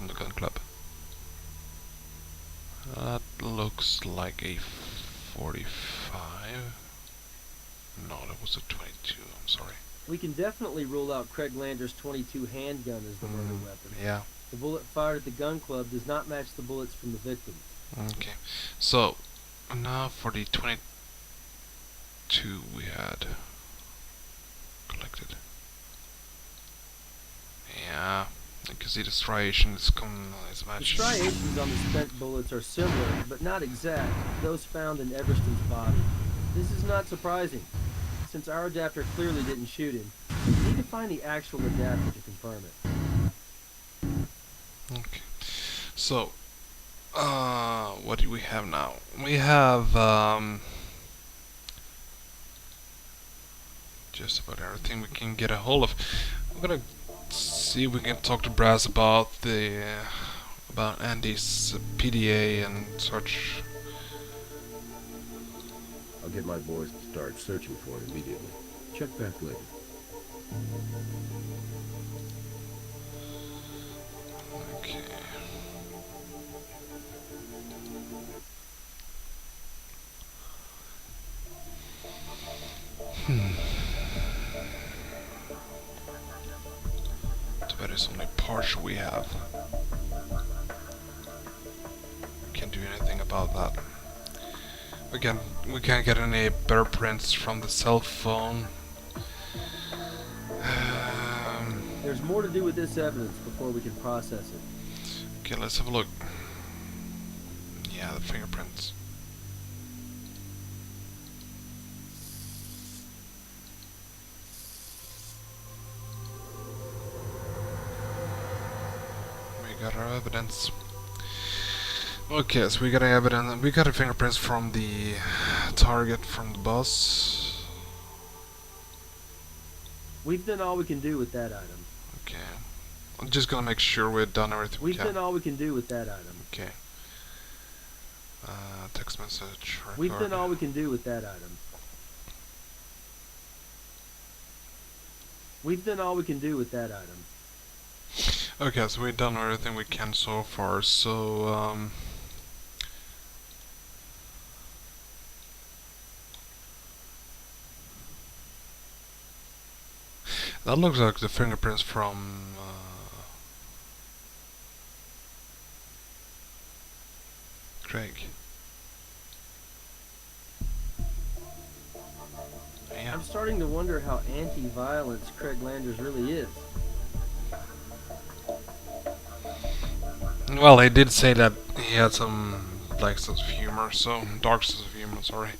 from the gun club. That looks like a 45. No, that was a 22. I'm sorry. We can definitely rule out Craig Lander's 22 handgun as the murder weapon. Yeah. The bullet fired at the gun club does not match the bullets from the victim. Okay. So now for the 22 we had collected. Yeah. You can see the striations is The matched. striations on the spent bullets are similar, but not exact, to those found in Everston's body. This is not surprising, since our adapter clearly didn't shoot him. We need to find the actual adapter to confirm it. Okay. So, what do we have now? We have just about everything we can get a hold of. I'm gonna see if we can talk to Brass about the about Andy's PDA and such. I'll get my boys to start searching for it immediately. Check back later. Okay. Too bad it's only partial we have. Can't do anything about that. We can't get any better prints from the cell phone. There's more to do with this evidence before we can process it. Okay, let's have a look. Yeah, the fingerprints. We got our evidence. Okay, so we got evidence. We got fingerprints from the target from the bus. We've done all we can do with that item. Okay, I'm just gonna make sure we've done everything we We've can. done all we can do with that item. Okay. Text message. Record. We've done all we can do with that item. We've done all we can do with that item. Okay, so we've done everything we can so far. So that looks like the fingerprints from Craig. Yeah. I'm starting to wonder how anti-violence Craig Landers really is. Well, they did say that he had some black sense of humor, so dark sense of humor. Sorry.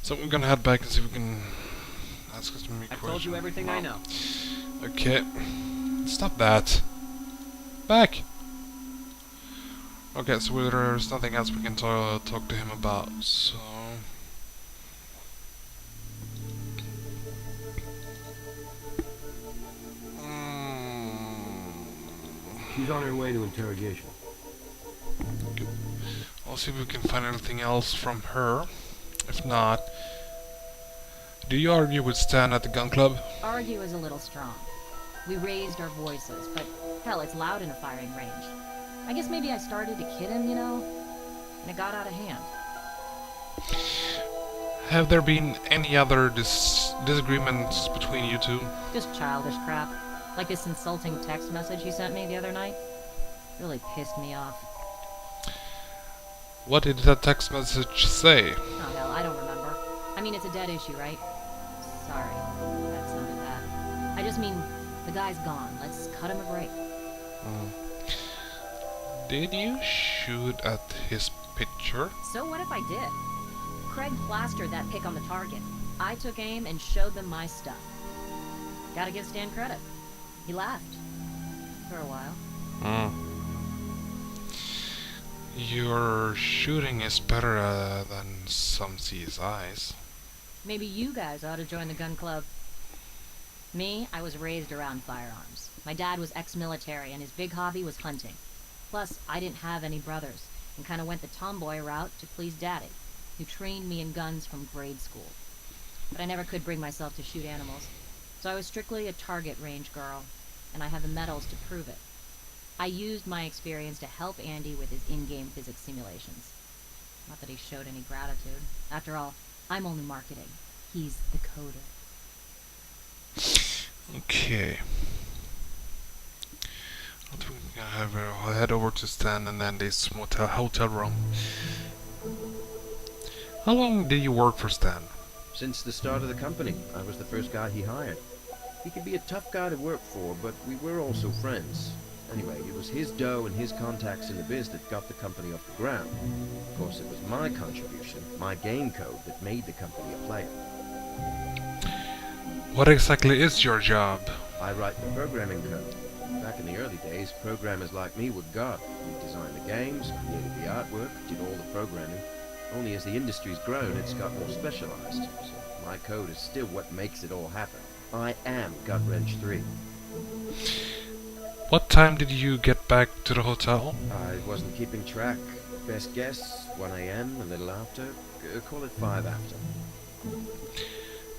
So we're gonna head back and see if we can ask us some questions. I've told you everything I know. Okay. Stop that. Back. Okay, so there's nothing else we can talk to him about. So. She's on her way to interrogation. Good. I'll see if we can find anything else from her. If not, do you argue with Stan at the gun club? Argue is a little strong. We raised our voices, but hell, it's loud in a firing range. I guess maybe I started to kid him, you know, and it got out of hand. Have there been any other disagreements between you two? Just childish crap. Like this insulting text message you sent me the other night. Really pissed me off. What did that text message say? Oh hell, I don't remember. I mean, it's a dead issue, right? Sorry, that sounded bad. I just mean, the guy's gone. Let's cut him a break. Did you shoot at his picture? So what if I did? Craig plastered that pic on the target. I took aim and showed them my stuff. Gotta give Stan credit. He laughed. For a while. Your shooting is better than some CSIs. Maybe you guys ought to join the gun club. Me, I was raised around firearms. My dad was ex-military and his big hobby was hunting. Plus, I didn't have any brothers and kind of went the tomboy route to please Daddy, who trained me in guns from grade school. But I never could bring myself to shoot animals, so I was strictly a target range girl, and I have the medals to prove it. I used my experience to help Andy with his in-game physics simulations. Not that he showed any gratitude. After all, I'm only marketing. He's the coder. Okay. I think we're gonna head over to Stan and Andy's hotel room. How long did you work for Stan? Since the start of the company, I was the first guy he hired. He could be a tough guy to work for, but we were also friends. Anyway, it was his dough and his contacts in the biz that got the company off the ground. Of course, it was my contribution, my game code, that made the company a player. What exactly is your job? I write the programming code. Back in the early days, programmers like me were God. We designed the games, created the artwork, did all the programming. Only as the industry's grown, it's got more specialized. So my code is still what makes it all happen. I am Gut Wrench 3. What time did you get back to the hotel? I wasn't keeping track. Best guess, 1 a.m., a little after. Call it 5 after.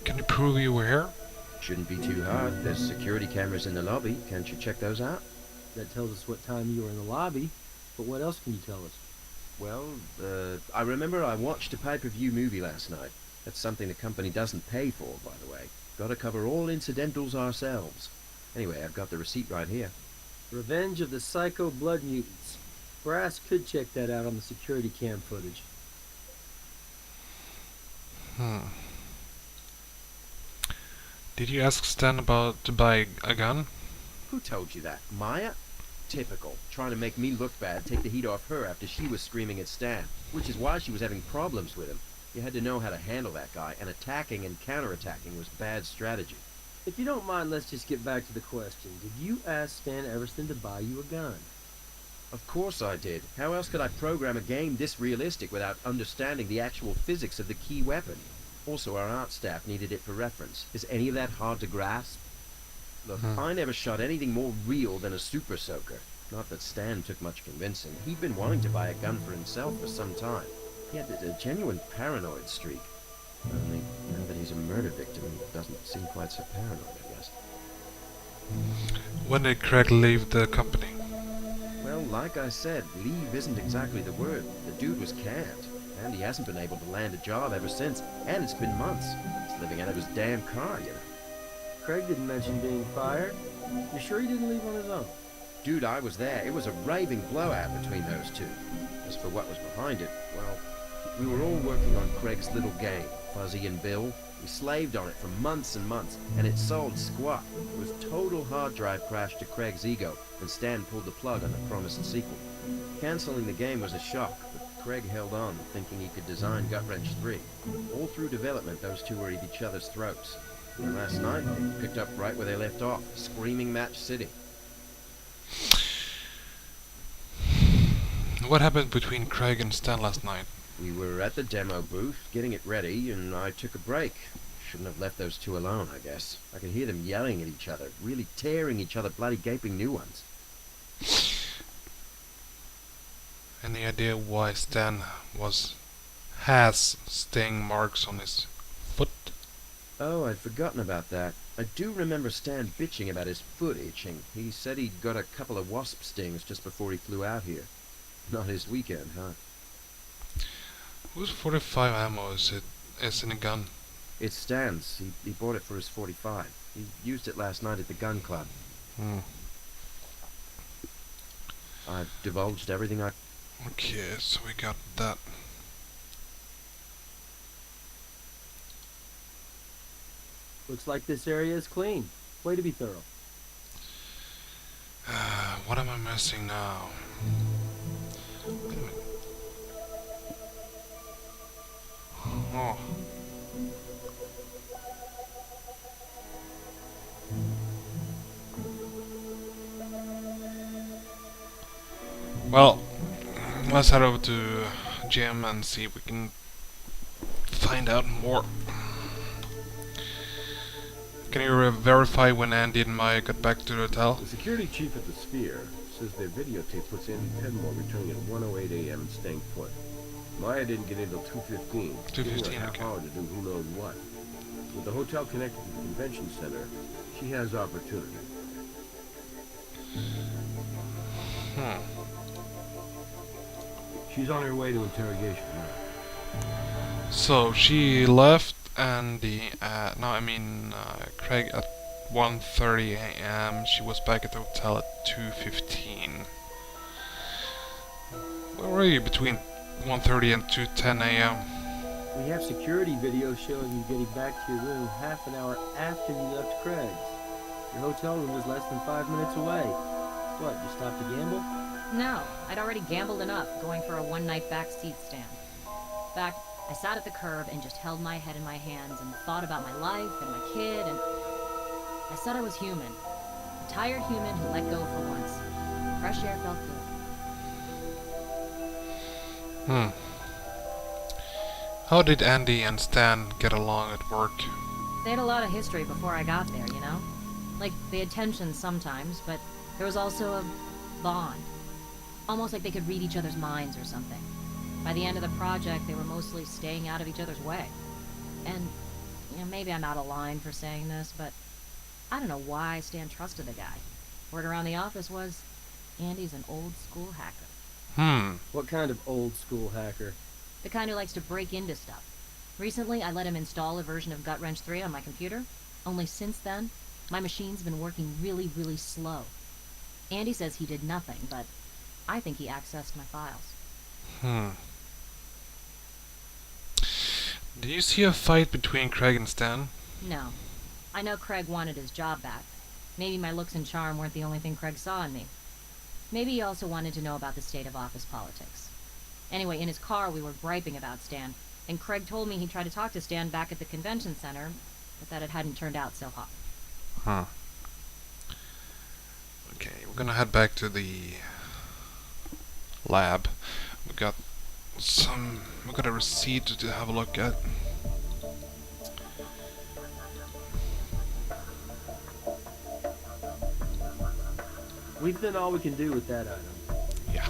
Can you prove you were here? Shouldn't be too hard. There's security cameras in the lobby. Can't you check those out? That tells us what time you were in the lobby, but what else can you tell us? Well, I remember I watched a pay-per-view movie last night. That's something the company doesn't pay for, by the way. Gotta cover all incidentals ourselves. Anyway, I've got the receipt right here. Revenge of the Psycho Blood Mutants. Brass could check that out on the security cam footage. Did you ask Stan to buy a gun? Who told you that? Maya? Typical. Trying to make me look bad, take the heat off her after she was screaming at Stan. Which is why she was having problems with him. You had to know how to handle that guy, and attacking and counterattacking was bad strategy. If you don't mind, let's just get back to the question. Did you ask Stan Everston to buy you a gun? Of course I did. How else could I program a game this realistic without understanding the actual physics of the key weapon? Also, our art staff needed it for reference. Is any of that hard to grasp? Look, I never shot anything more real than a super soaker. Not that Stan took much convincing. He'd been wanting to buy a gun for himself for some time. He had a genuine paranoid streak. Only, now that he's a murder victim, he doesn't seem quite so paranoid, I guess. When did Craig leave the company? Well, like I said, leave isn't exactly the word. The dude was canned, and he hasn't been able to land a job ever since. And it's been months. He's living out of his damn car, you know. Craig didn't mention being fired. You sure he didn't leave on his own? Dude, I was there. It was a raving blowout between those two. As for what was behind it, well, we were all working on Craig's little game, Fuzzy and Bill. We slaved on it for months and months, and it sold squat. It was total hard drive crash to Craig's ego, and Stan pulled the plug on the promised sequel. Canceling the game was a shock, but Craig held on, thinking he could design Gut Wrench 3. All through development, those two were at each other's throats. And last night, they picked up right where they left off, screaming Match City. What happened between Craig and Stan last night? We were at the demo booth, getting it ready, and I took a break. Shouldn't have left those two alone, I guess. I could hear them yelling at each other, really tearing each other bloody gaping new ones. Any idea why Stan has sting marks on his foot? Oh, I'd forgotten about that. I do remember Stan bitching about his foot itching. He said he'd got a couple of wasp stings just before he flew out here. Not his weekend, huh? Whose 45 ammo is it? Is in a gun? It's Stan's. He bought it for his 45. He used it last night at the gun club. I've divulged everything I... Okay, so we got that. Looks like this area is clean. Way to be thorough. What am I missing now? Wait a minute. Oh. Well, let's head over to Jim and see if we can find out more. Can you verify when Andy and Maya got back to the hotel? The security chief at the Sphere says their videotape puts Andy Penmore returning at 1:08 a.m. and staying put. Maya didn't get in until 2:15. 2:15, a half okay. hour to do who knows what. With the hotel connected to the convention center, she has opportunity. Hmm. She's on her way to interrogation now. So she left Andy Craig at 1:30 a.m. She was back at the hotel at 2:15. Where were you between 1:30 and 2:10 a.m.? We have security video showing you getting back to your room half an hour after you left Craig's. Your hotel room was less than 5 minutes away. What, you stopped to gamble? No, I'd already gambled enough going for a one-night backseat stand. In fact, I sat at the curb and just held my head in my hands and thought about my life and my kid, and I said I was human. A tired human who let go for once. Fresh air felt good. Hmm. How did Andy and Stan get along at work? They had a lot of history before I got there, you know? Like, they had tensions sometimes, but there was also a bond. Almost like they could read each other's minds or something. By the end of the project, they were mostly staying out of each other's way. And, maybe I'm out of line for saying this, but I don't know why Stan trusted the guy. Word around the office was, Andy's an old-school hacker. Hmm. What kind of old school hacker? The kind who likes to break into stuff. Recently, I let him install a version of Gut Wrench 3 on my computer. Only since then, my machine's been working really, really slow. Andy says he did nothing, but I think he accessed my files. Hmm. Did you see a fight between Craig and Stan? No. I know Craig wanted his job back. Maybe my looks and charm weren't the only thing Craig saw in me. Maybe he also wanted to know about the state of office politics. Anyway, in his car we were griping about Stan, and Craig told me he tried to talk to Stan back at the convention center, but that it hadn't turned out so hot. Huh. Okay, we're gonna head back to the lab. We got a receipt to have a look at. We've done all we can do with that item. Yeah.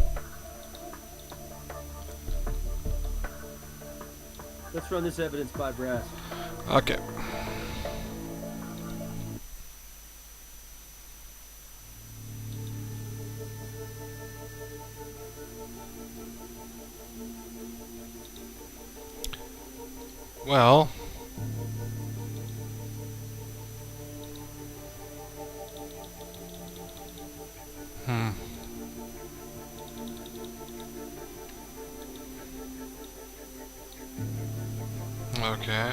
Let's run this evidence by Brass. Okay. Well, okay.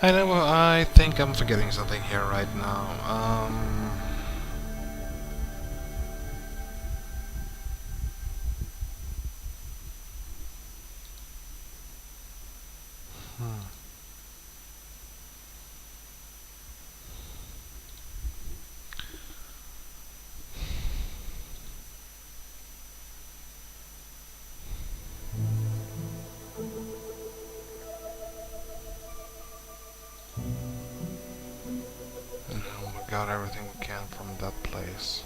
I know, I think I'm forgetting something here right now. Hmm. We got everything we can from that place.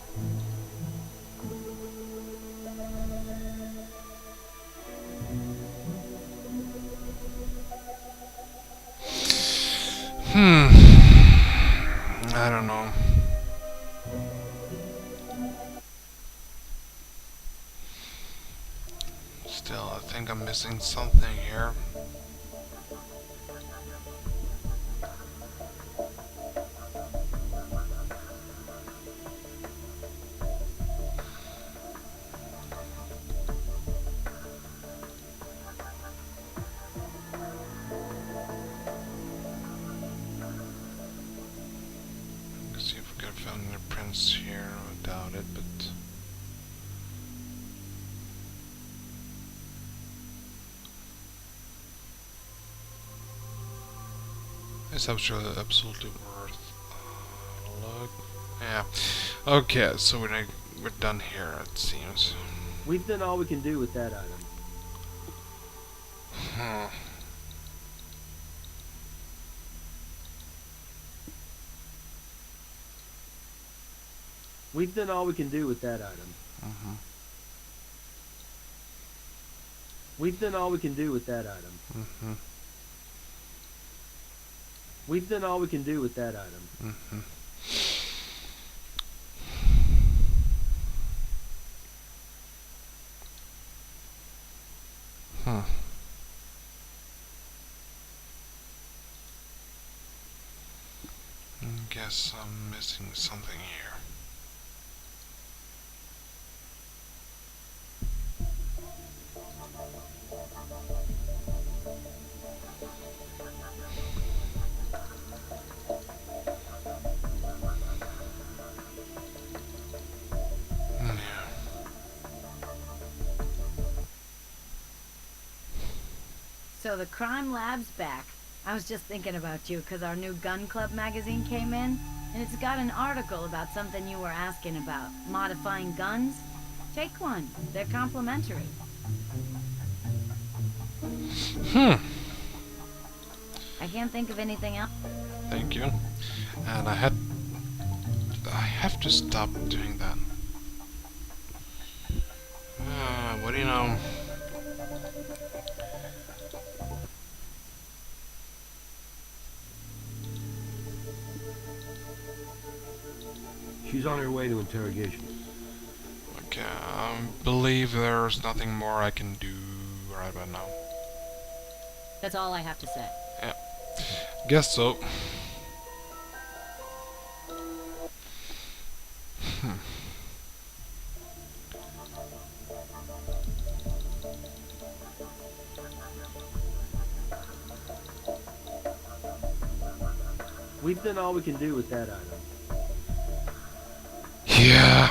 I don't know. Still, I think I'm missing something here. Let's see if we can find any prints here. I doubt it, but it's absolutely worth a look. Yeah. Okay, so we're done here, it seems. We've done all we can do with that item. Hmm. We've done all we can do with that item. Mm-hmm. We've done all we can do with that item. Mm-hmm. We've done all we can do with that item. Mm-hmm. guess I'm missing something here. Yeah. So the crime lab's back. I was just thinking about you because our new gun club magazine came in, and it's got an article about something you were asking about, modifying guns. Take one. They're complimentary. Hmm. I can't think of anything else. Thank you. And I have to stop doing that. What do you know? She's on her way to interrogation. Okay, I believe there's nothing more I can do right about now. That's all I have to say. Yeah, guess so. We've done all we can do with that item. Yeah.